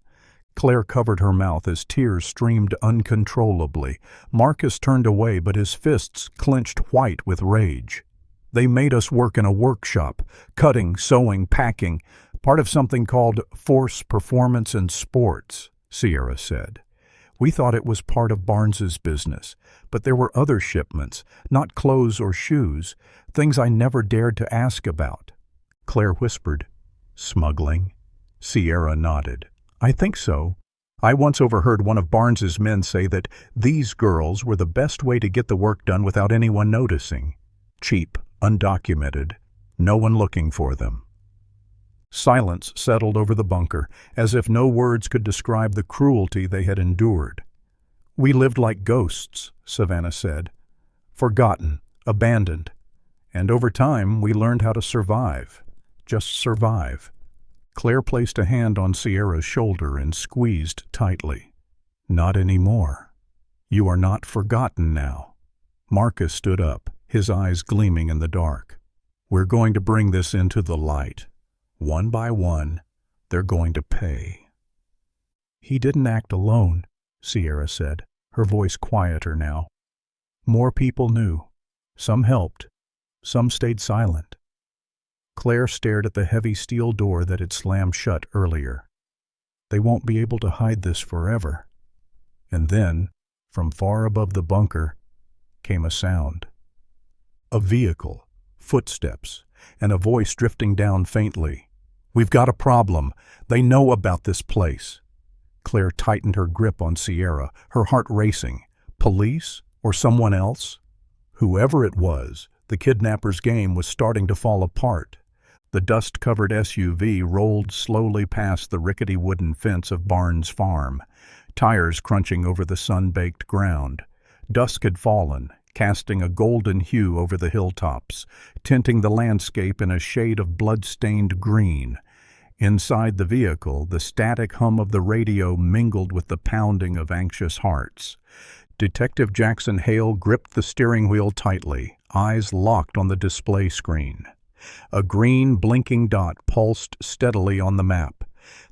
Claire covered her mouth as tears streamed uncontrollably. Marcus turned away, but his fists clenched white with rage. "They made us work in a workshop, cutting, sewing, packing, part of something called Force Performance and Sports," Sierra said. "We thought it was part of Barnes's business, but there were other shipments, not clothes or shoes, things I never dared to ask about." Claire whispered, "Smuggling?" Sierra nodded. "I think so. I once overheard one of Barnes's men say that these girls were the best way to get the work done without anyone noticing. Cheap, undocumented, no one looking for them." Silence settled over the bunker, as if no words could describe the cruelty they had endured. "We lived like ghosts," Savannah said. "Forgotten, abandoned. And over time, we learned how to survive. Just survive." Claire placed a hand on Sierra's shoulder and squeezed tightly. "Not anymore. You are not forgotten now." Marcus stood up, his eyes gleaming in the dark. "We're going to bring this into the light. One by one, they're going to pay." "He didn't act alone," Sierra said, her voice quieter now. "More people knew. Some helped. Some stayed silent." Claire stared at the heavy steel door that had slammed shut earlier. "They won't be able to hide this forever." And then, from far above the bunker, came a sound. A vehicle, footsteps, and a voice drifting down faintly. "We've got a problem. They know about this place." Claire tightened her grip on Sierra, her heart racing. Police or someone else? Whoever it was, the kidnappers' game was starting to fall apart. The dust-covered SUV rolled slowly past the rickety wooden fence of Barnes' farm, tires crunching over the sun-baked ground. Dusk had fallen, casting a golden hue over the hilltops, tinting the landscape in a shade of blood-stained green. Inside the vehicle, the static hum of the radio mingled with the pounding of anxious hearts. Detective Jackson Hale gripped the steering wheel tightly, eyes locked on the display screen. A green, blinking dot pulsed steadily on the map,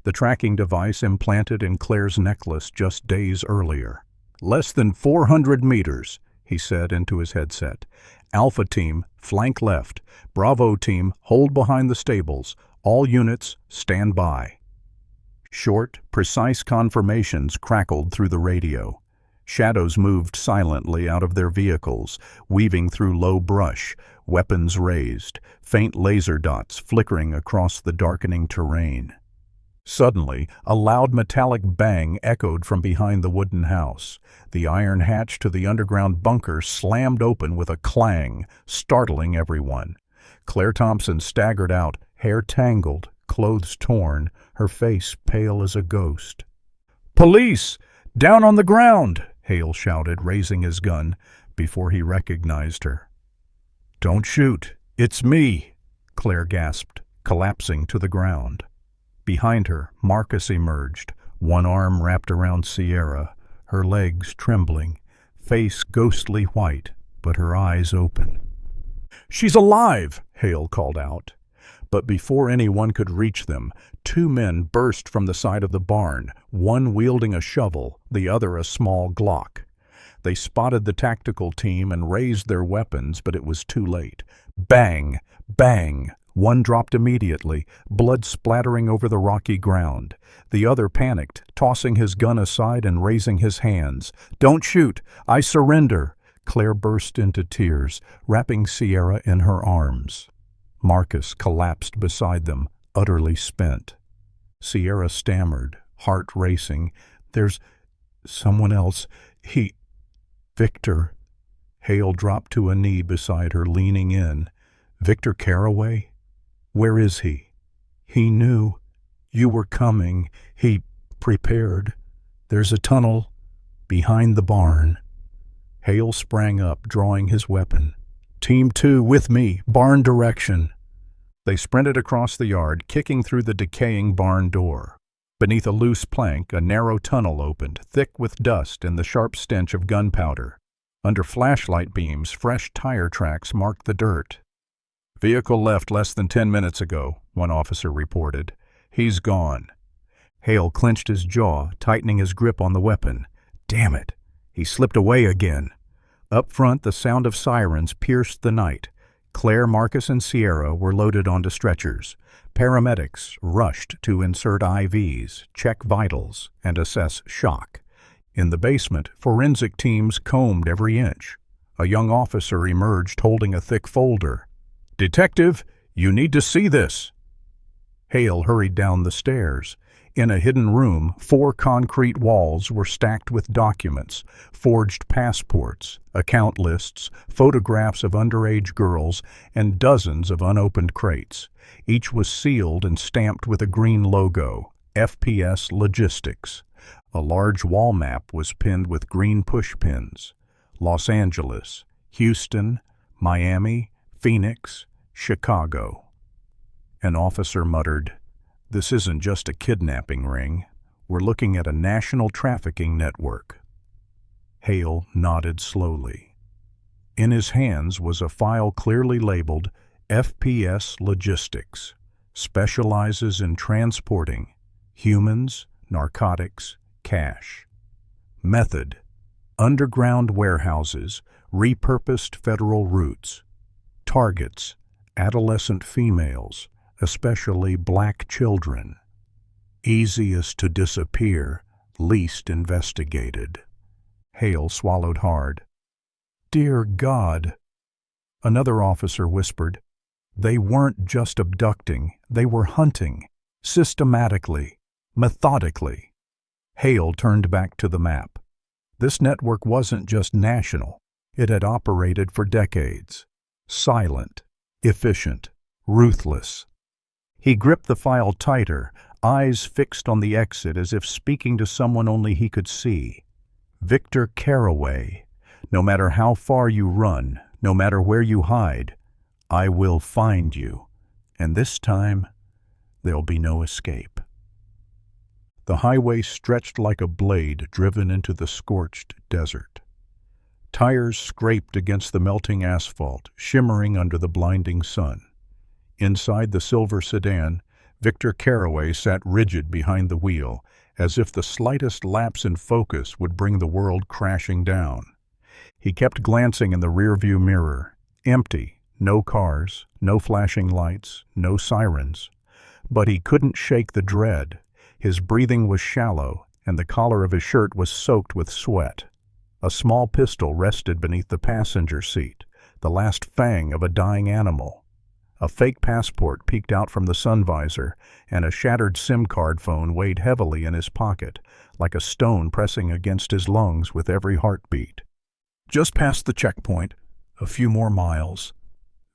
the tracking device implanted in Claire's necklace just days earlier. "Less than 400 meters, he said into his headset. "Alpha Team, flank left. Bravo Team, hold behind the stables. All units, stand by." Short, precise confirmations crackled through the radio. Shadows moved silently out of their vehicles, weaving through low brush, weapons raised, faint laser dots flickering across the darkening terrain. Suddenly, a loud metallic bang echoed from behind the wooden house. The iron hatch to the underground bunker slammed open with a clang, startling everyone. Claire Thompson staggered out, hair tangled, clothes torn, her face pale as a ghost. "Police! Down on the ground!" Hale shouted, raising his gun, before he recognized her. "Don't shoot! It's me!" Claire gasped, collapsing to the ground. Behind her, Marcus emerged, one arm wrapped around Sierra, her legs trembling, face ghostly white, but her eyes open. "She's alive!" Hale called out. But before anyone could reach them, two men burst from the side of the barn, one wielding a shovel, the other a small Glock. They spotted the tactical team and raised their weapons, but it was too late. Bang! Bang! One dropped immediately, blood splattering over the rocky ground. The other panicked, tossing his gun aside and raising his hands. "Don't shoot! I surrender!" Claire burst into tears, wrapping Sierra in her arms. Marcus collapsed beside them, utterly spent. Sierra stammered, heart racing. "There's someone else. Victor." Hale dropped to a knee beside her, leaning in. "Victor Carraway? Where is he?" "He knew you were coming. Prepared. There's a tunnel behind the barn. Hale sprang up, drawing his weapon. Team 2, with me, barn direction. They sprinted across the yard, kicking through the decaying barn door. Beneath a loose plank, a narrow tunnel opened, thick with dust and the sharp stench of gunpowder. Under flashlight beams, fresh tire tracks marked the dirt. Vehicle left less than 10 minutes ago, one officer reported. He's gone. Hale clenched his jaw, tightening his grip on the weapon. Damn it! He slipped away again. Up front, the sound of sirens pierced the night. Claire, Marcus, and Sierra were loaded onto stretchers. Paramedics rushed to insert IVs, check vitals, and assess shock. In the basement, forensic teams combed every inch. A young officer emerged holding a thick folder. Detective, you need to see this. Hale hurried down the stairs. In a hidden room, 4 concrete walls were stacked with documents, forged passports, account lists, photographs of underage girls, and dozens of unopened crates. Each was sealed and stamped with a green logo, FPS Logistics. A large wall map was pinned with green pushpins. Los Angeles, Houston, Miami, Phoenix, Chicago. An officer muttered, "This isn't just a kidnapping ring. We're looking at a national trafficking network." Hale nodded slowly. In his hands was a file clearly labeled FPS Logistics, specializes in transporting humans, narcotics, cash. Method: underground warehouses, repurposed federal routes. Targets: adolescent females, especially black children. Easiest to disappear, least investigated. Hale swallowed hard. Dear God! Another officer whispered, they weren't just abducting, they were hunting, systematically, methodically. Hale turned back to the map. This network wasn't just national, it had operated for decades. Silent, efficient, ruthless. He gripped the file tighter, eyes fixed on the exit as if speaking to someone only he could see. Victor Carraway. No matter how far you run, no matter where you hide, I will find you. And this time, there'll be no escape. The highway stretched like a blade driven into the scorched desert. Tires scraped against the melting asphalt, shimmering under the blinding sun. Inside the silver sedan, Victor Carraway sat rigid behind the wheel, as if the slightest lapse in focus would bring the world crashing down. He kept glancing in the rearview mirror. Empty, no cars, no flashing lights, no sirens. But he couldn't shake the dread. His breathing was shallow, and the collar of his shirt was soaked with sweat. A small pistol rested beneath the passenger seat, the last fang of a dying animal. A fake passport peeked out from the sun visor, and a shattered SIM card phone weighed heavily in his pocket, like a stone pressing against his lungs with every heartbeat. Just past the checkpoint, a few more miles,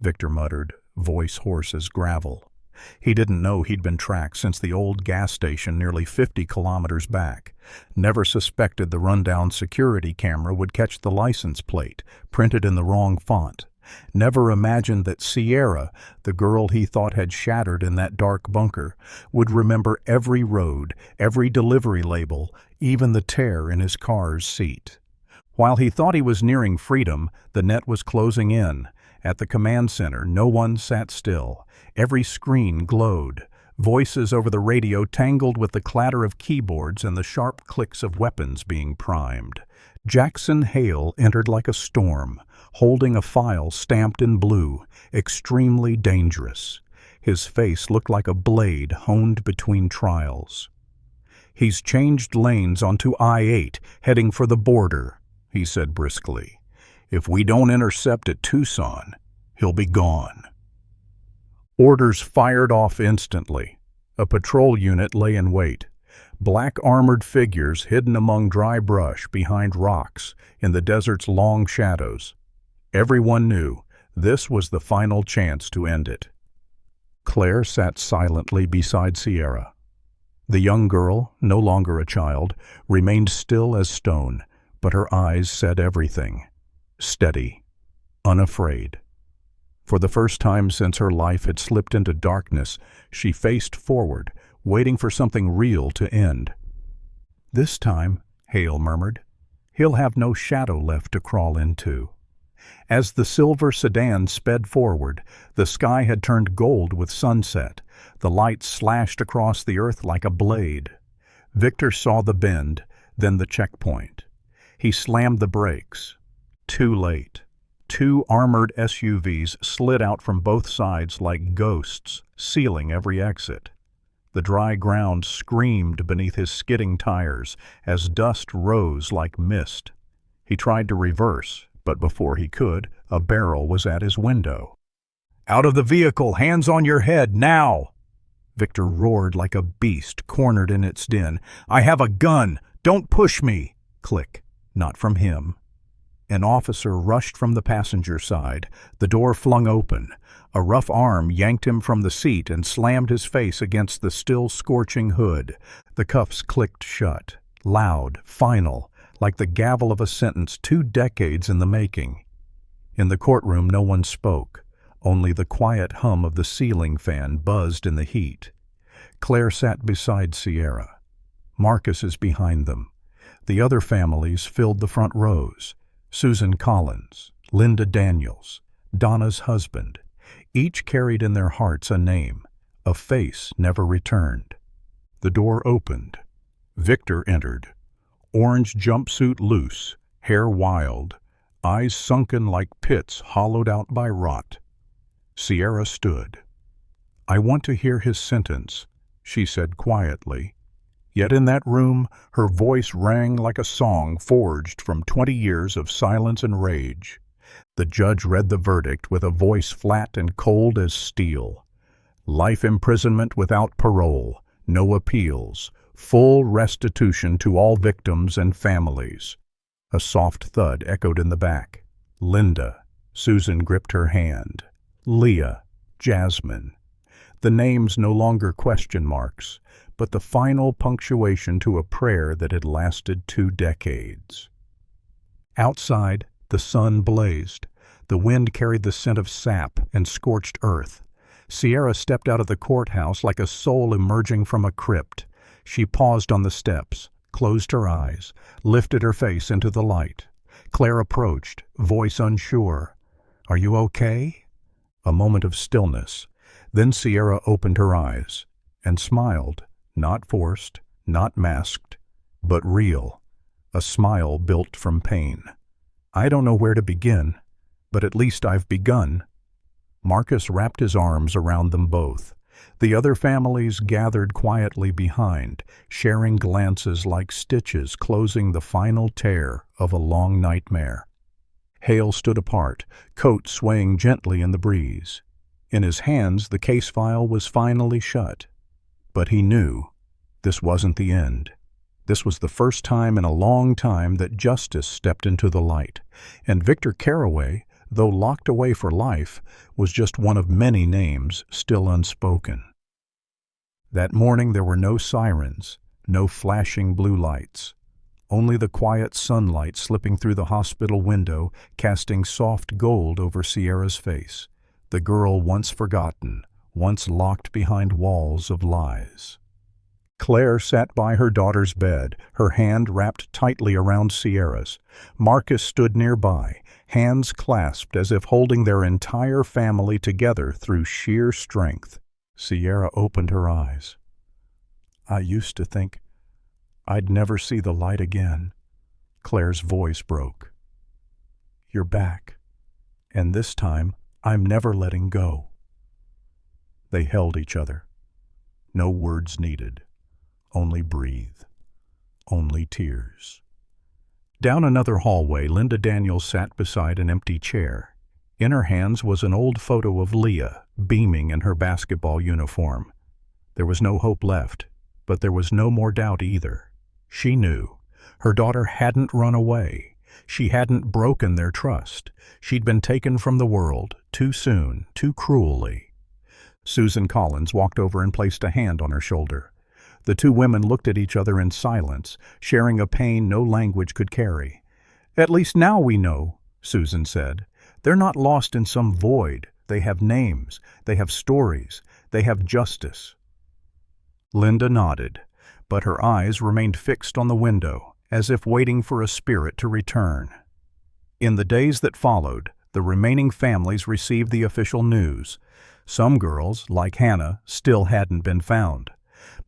Victor muttered, voice hoarse as gravel. He didn't know he'd been tracked since the old gas station nearly 50 kilometers back. Never suspected the rundown security camera would catch the license plate, printed in the wrong font. Never imagined that Sierra, the girl he thought had shattered in that dark bunker, would remember every road, every delivery label, even the tear in his car's seat. While he thought he was nearing freedom, the net was closing in. At the command center, no one sat still. Every screen glowed. Voices over the radio tangled with the clatter of keyboards and the sharp clicks of weapons being primed. Jackson Hale entered like a storm, holding a file stamped in blue, extremely dangerous. His face looked like a blade honed between trials. "He's changed lanes onto I-8, heading for the border," he said briskly. "If we don't intercept at Tucson, he'll be gone." Orders fired off instantly. A patrol unit lay in wait. Black armored figures hidden among dry brush behind rocks in the desert's long shadows. Everyone knew this was the final chance to end it. Claire sat silently beside Sierra. The young girl, no longer a child, remained still as stone, but her eyes said everything. Steady, unafraid. For the first time since her life had slipped into darkness, she faced forward, waiting for something real to end. "This time," Hale murmured, "he'll have no shadow left to crawl into." As the silver sedan sped forward, the sky had turned gold with sunset. The light slashed across the earth like a blade. Victor saw the bend, then the checkpoint. He slammed the brakes. Too late. Two armored SUVs slid out from both sides like ghosts, sealing every exit. The dry ground screamed beneath his skidding tires as dust rose like mist. He tried to reverse, but before he could, a barrel was at his window. "Out of the vehicle! Hands on your head, now!" Victor roared like a beast cornered in its den. "I have a gun! Don't push me!" Click. Not from him. An officer rushed from the passenger side. The door flung open. A rough arm yanked him from the seat and slammed his face against the still scorching hood. The cuffs clicked shut, loud, final, like the gavel of a sentence 2 decades in the making. In the courtroom no one spoke. Only the quiet hum of the ceiling fan buzzed in the heat. Claire sat beside Sierra. Marcus is behind them. The other families filled the front rows. Susan Collins, Linda Daniels, Donna's husband. Each carried in their hearts a name, a face never returned. The door opened. Victor entered. Orange jumpsuit loose, hair wild, eyes sunken like pits hollowed out by rot. Sierra stood. "I want to hear his sentence," she said quietly. Yet in that room, her voice rang like a song forged from 20 years of silence and rage. The judge read the verdict with a voice flat and cold as steel. Life imprisonment without parole, no appeals, full restitution to all victims and families. A soft thud echoed in the back. Linda. Susan gripped her hand. Leah. Jasmine. The names no longer question marks, but the final punctuation to a prayer that had lasted 2 decades. Outside, the sun blazed. The wind carried the scent of sap and scorched earth. Sierra stepped out of the courthouse like a soul emerging from a crypt. She paused on the steps, closed her eyes, lifted her face into the light. Claire approached, voice unsure. "Are you okay?" A moment of stillness. Then Sierra opened her eyes and smiled, not forced, not masked, but real. A smile built from pain. "I don't know where to begin, but at least I've begun." Marcus wrapped his arms around them both. The other families gathered quietly behind, sharing glances like stitches closing the final tear of a long nightmare. Hale stood apart, coat swaying gently in the breeze. In his hands, the case file was finally shut. But he knew this wasn't the end. This was the first time in a long time that justice stepped into the light, and Victor Carraway, though locked away for life, was just one of many names still unspoken. That morning there were no sirens, no flashing blue lights. Only the quiet sunlight slipping through the hospital window, casting soft gold over Sierra's face, the girl once forgotten, once locked behind walls of lies. Claire sat by her daughter's bed, her hand wrapped tightly around Sierra's. Marcus stood nearby, hands clasped as if holding their entire family together through sheer strength. Sierra opened her eyes. "I used to think I'd never see the light again." Claire's voice broke. "You're back, and this time I'm never letting go." They held each other. No words needed. Only breathe. Only tears. Down another hallway, Linda Daniels sat beside an empty chair. In her hands was an old photo of Leah, beaming in her basketball uniform. There was no hope left, but there was no more doubt either. She knew. Her daughter hadn't run away. She hadn't broken their trust. She'd been taken from the world, too soon, too cruelly. Susan Collins walked over and placed a hand on her shoulder. The two women looked at each other in silence, sharing a pain no language could carry. "At least now we know," Susan said. "They're not lost in some void. They have names, they have stories, they have justice." Linda nodded, but her eyes remained fixed on the window, as if waiting for a spirit to return. In the days that followed, the remaining families received the official news. Some girls, like Hannah, still hadn't been found.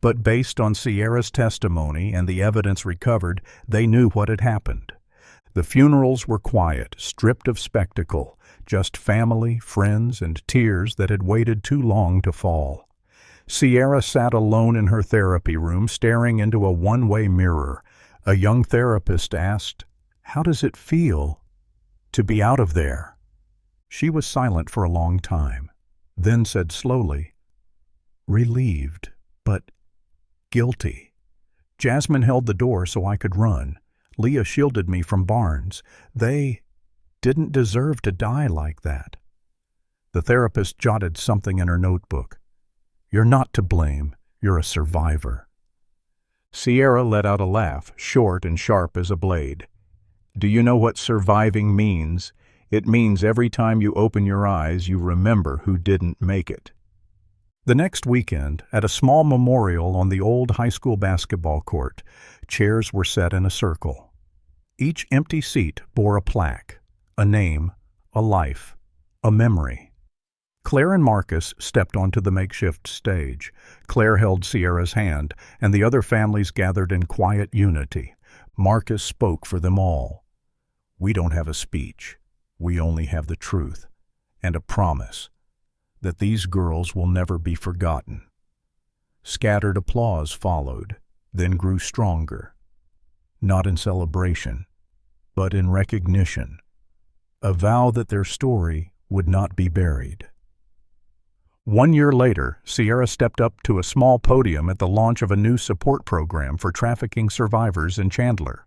But based on Sierra's testimony and the evidence recovered, they knew what had happened. The funerals were quiet, stripped of spectacle, just family, friends, and tears that had waited too long to fall. Sierra sat alone in her therapy room, staring into a one-way mirror. A young therapist asked, "How does it feel to be out of there?" She was silent for a long time, then said slowly, "Relieved, but guilty. Jasmine held the door so I could run. Leah shielded me from Barnes. They didn't deserve to die like that." The therapist jotted something in her notebook. "You're not to blame. You're a survivor." Sierra let out a laugh, short and sharp as a blade. "Do you know what surviving means? It means every time you open your eyes, you remember who didn't make it." The next weekend, at a small memorial on the old high school basketball court, chairs were set in a circle. Each empty seat bore a plaque, a name, a life, a memory. Claire and Marcus stepped onto the makeshift stage. Claire held Sierra's hand, and the other families gathered in quiet unity. Marcus spoke for them all. "We don't have a speech. We only have the truth, and a promise that these girls will never be forgotten." Scattered applause followed, then grew stronger. Not in celebration, but in recognition. A vow that their story would not be buried. 1 year later, Sierra stepped up to a small podium at the launch of a new support program for trafficking survivors in Chandler.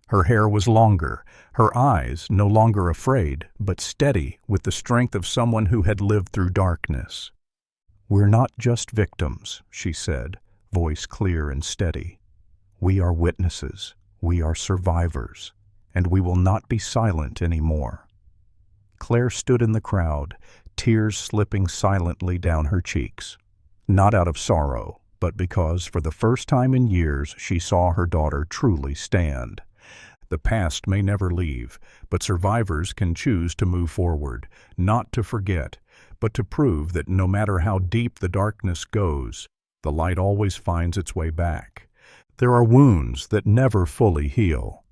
Her hair was longer, her eyes no longer afraid, but steady with the strength of someone who had lived through darkness. "We're not just victims," she said, voice clear and steady. "We are witnesses, we are survivors, and we will not be silent anymore." Claire stood in the crowd, tears slipping silently down her cheeks. Not out of sorrow, but because for the first time in years she saw her daughter truly stand. The past may never leave, but survivors can choose to move forward, not to forget, but to prove that no matter how deep the darkness goes, the light always finds its way back. There are wounds that never fully heal.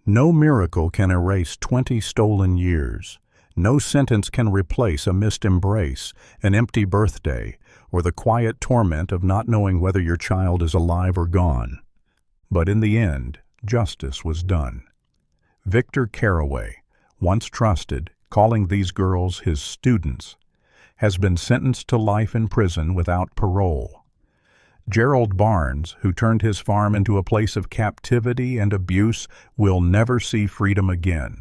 No miracle can erase 20 stolen years. No sentence can replace a missed embrace, an empty birthday, or the quiet torment of not knowing whether your child is alive or gone. But in the end, justice was done. Victor Carraway, once trusted, calling these girls his students, has been sentenced to life in prison without parole. Gerald Barnes, who turned his farm into a place of captivity and abuse, will never see freedom again.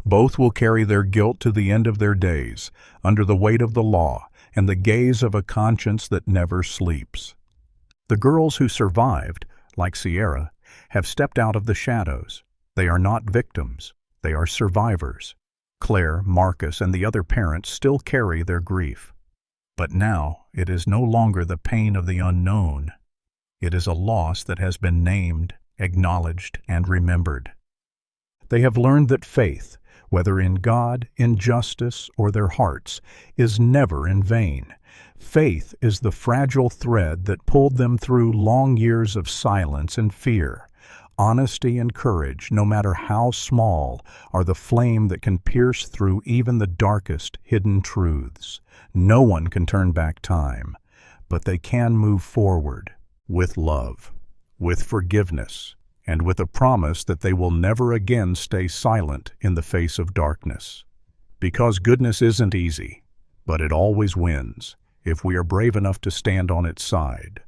Both will carry their guilt to the end of their days, under the weight of the law and the gaze of a conscience that never sleeps. The girls who survived, like Sierra, have stepped out of the shadows. They are not victims. They are survivors. Claire, Marcus, and the other parents still carry their grief. But now it is no longer the pain of the unknown. It is a loss that has been named, acknowledged, and remembered. They have learned that faith, whether in God, in justice, or their hearts, is never in vain. Faith is the fragile thread that pulled them through long years of silence and fear. Honesty and courage, no matter how small, are the flame that can pierce through even the darkest hidden truths. No one can turn back time, but they can move forward with love, with forgiveness, and with a promise that they will never again stay silent in the face of darkness. Because goodness isn't easy, but it always wins if we are brave enough to stand on its side.